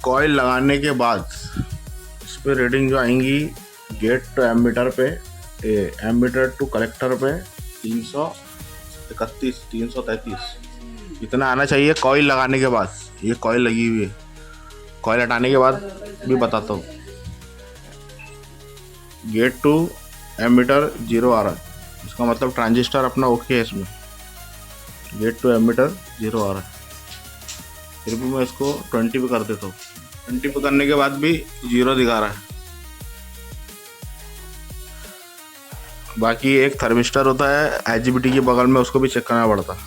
Coil लगाने के बाद इस पर रीडिंग जो आएंगी गेट टू एमीटर पे, एमीटर टू कलेक्टर पे 331 333 इतना आना चाहिए कॉइल लगाने के बाद। ये कॉइल लगी हुई है, कॉइल हटाने के बाद भी बताता हूँ। गेट टू एमीटर 0 आ रहा है, इसका मतलब ट्रांजिस्टर अपना ओके है इसमें। गेट टू एमीटर 0 आ रहा है, फिर भी मैं इसको 20 पे कर देता हूँ। 20 पे करने के बाद भी 0 दिखा रहा है। बाकी एक थर्मिस्टर होता है IGBT के बगल में, उसको भी चेक करना पड़ता है,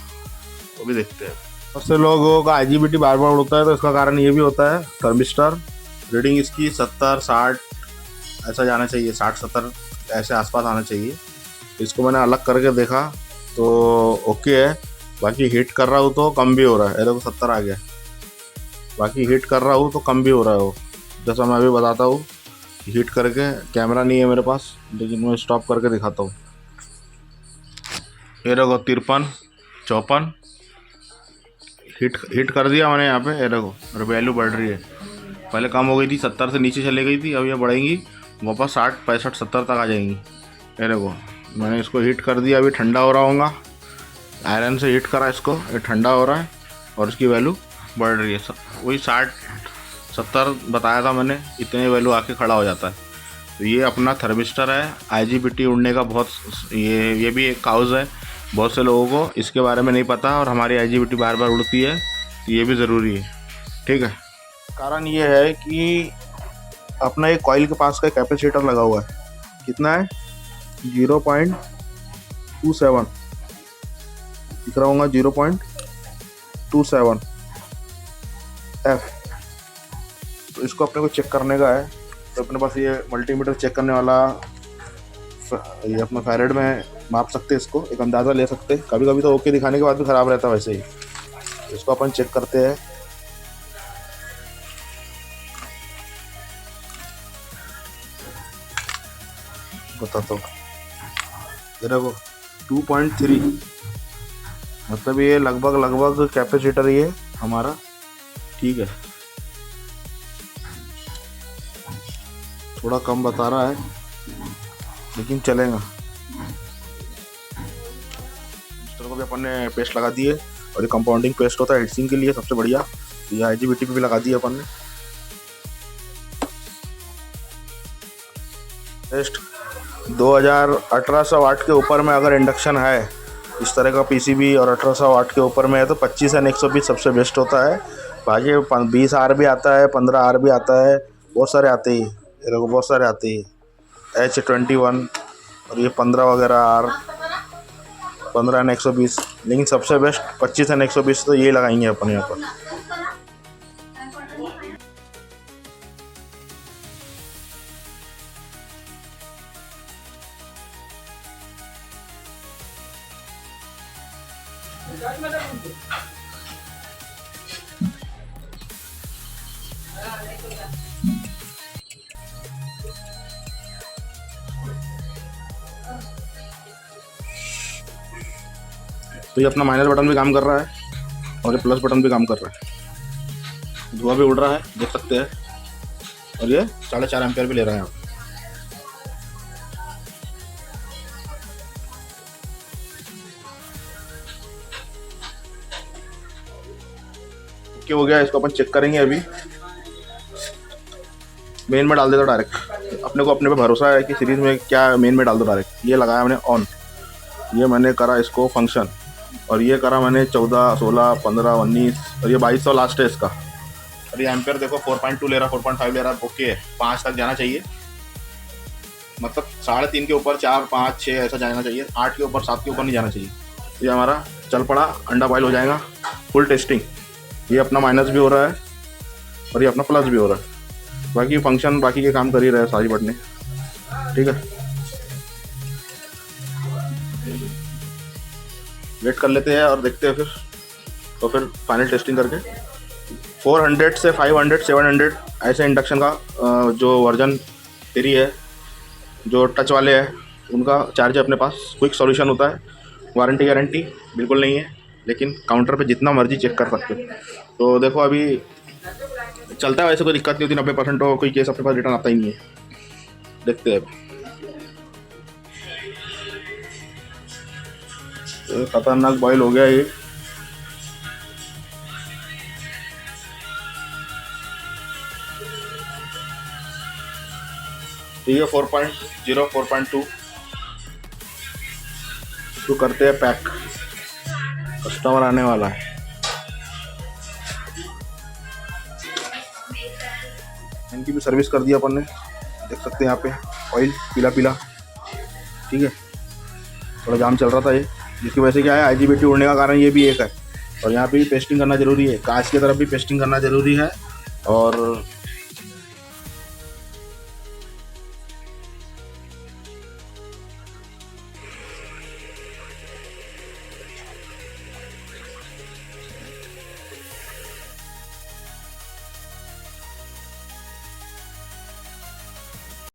वो भी देखते हैं। बहुत से लोगों का IGBT बार बार उड़ता है, तो इसका कारण ये भी होता है। थर्मिस्टर रीडिंग इसकी 70-60 ऐसा जाना चाहिए, 60-70 ऐसे आसपास आना चाहिए। इसको मैंने अलग करके देखा तो ओके है। बाकी हीट कर रहा हूँ तो कम भी हो रहा है, ये देखो 70 आ गया। बाकी हीट कर रहा हूँ तो कम भी हो रहा है वो, जैसा मैं अभी बताता हूँ। हीट करके, कैमरा नहीं है मेरे पास लेकिन मैं स्टॉप करके दिखाता हूँ। ये देखो 53 54 हिट कर दिया मैंने यहाँ पे। ये देखो और वैल्यू बढ़ रही है, पहले कम हो गई थी, 70 से नीचे चले गई थी, अब ये बढ़ेंगी वापस 60 65 70 तक आ जाएंगी। ये देखो मैंने इसको हीट कर दिया, अभी ठंडा हो रहा होगा। आयरन से हीट करा इसको, ये ठंडा हो रहा है और इसकी वैल्यू बढ़ रही है। वही 60-70 बताया था मैंने, इतने वैल्यू आके खड़ा हो जाता है। तो ये अपना थर्मिस्टर है। IGBT उड़ने का बहुत ये भी एक काउज है, बहुत से लोगों को इसके बारे में नहीं पता, और हमारी IGBT बार बार उड़ती है, तो ये भी ज़रूरी है। ठीक है, कारण ये है कि अपना एक कॉइल के पास का कैपेसिटर लगा हुआ है, कितना है 0.27 दिख रहा होगा, 0.27 F। तो इसको अपने को चेक करने का है, तो अपने पास ये मल्टीमीटर चेक करने वाला, ये अपना फैरेड में माप सकते हैं, इसको एक अंदाज़ा ले सकते हैं। कभी कभी तो ओके दिखाने के बाद भी ख़राब रहता है वैसे ही। इसको अपन चेक करते हैं। बताता हूँ, ये देखो 2.3, मतलब ये लगभग कैपेसिटर ये हमारा ठीक है। थोड़ा कम बता रहा है लेकिन चलेगा। रजिस्टर को भी अपन ने पेस्ट लगा दिए, और ये कंपाउंडिंग पेस्ट होता है हीटसिंक के लिए सबसे बढ़िया। ये IGBT पे भी लगा दिया अपन ने पेस्ट। 1800 वाट के ऊपर में अगर इंडक्शन है इस तरह का PCB और 1800 वाट के ऊपर में है तो 25 और 120 सबसे बेस्ट होता है। बाकी 20 R भी आता है, 15 R भी आता है, बहुत सारे आते ही, ये देखो बहुत सारे आते ही, H21 और ये 15 वगैरह R, 15 और 120, लेकिन सबसे बेस्ट 25 और 120 तो ये लगाएंगे अपन यहाँ पर। तो ये अपना माइनस बटन भी काम कर रहा है और ये प्लस बटन भी काम कर रहा है, धुआं भी उड़ रहा है देख सकते हैं, और ये 4.5 एम्पियर भी ले रहा है। ओके हो गया, इसको अपन चेक करेंगे। अभी मेन में डाल देता डायरेक्ट, अपने को अपने पे भरोसा है कि सीरीज में क्या मेन में डाल दो डायरेक्ट। ये लगाया मैंने ऑन, ये मैंने करा इसको फंक्शन, और ये करा मैंने 14 16 15 19 और ये 2200 लास्ट है इसका। और ये एम्पियर देखो 4.2 ले रहा, 4.5 ले रहा, ओके है। 5 तक जाना चाहिए, मतलब 3.5 के ऊपर 4 5 6 ऐसा जाना चाहिए, 8 के ऊपर 7 के ऊपर नहीं जाना चाहिए। ये हमारा चल पड़ा, अंडा बॉयल हो जाएगा। फुल टेस्टिंग, ये अपना माइनस भी हो रहा है और ये अपना प्लस भी हो रहा है। बाकी फंक्शन बाकी के काम कर ही रहे हैं सारी बटने, ठीक है। वेट कर लेते हैं और देखते हैं फिर, तो फिर फाइनल टेस्टिंग करके 400 से 500 700 ऐसे इंडक्शन का जो वर्जन 3 है, जो टच वाले हैं उनका चार्ज है अपने पास। क्विक सॉल्यूशन होता है, वारंटी गारंटी बिल्कुल नहीं है, लेकिन काउंटर पे जितना मर्जी चेक कर सकते हो। तो देखो अभी चलता है वैसे, कोई दिक्कत नहीं होती। 90% तो कोई केस अपने पास रिटर्न आता ही नहीं है। देखते हैं। तो खतरनाक बॉयल हो गया ये। ठीक है 4.0 4.2 तो करते हैं पैक। कस्टमर आने वाला है। इनकी भी सर्विस कर दिया अपन ने, देख सकते हैं यहाँ पे ऑयल पीला पीला। ठीक है, थोड़ा जाम चल रहा था ये, जिसकी वजह से क्या है IGBT उड़ने का कारण ये भी एक है। और यहाँ पे भी पेस्टिंग करना ज़रूरी है, कांच की तरफ भी पेस्टिंग करना ज़रूरी है। और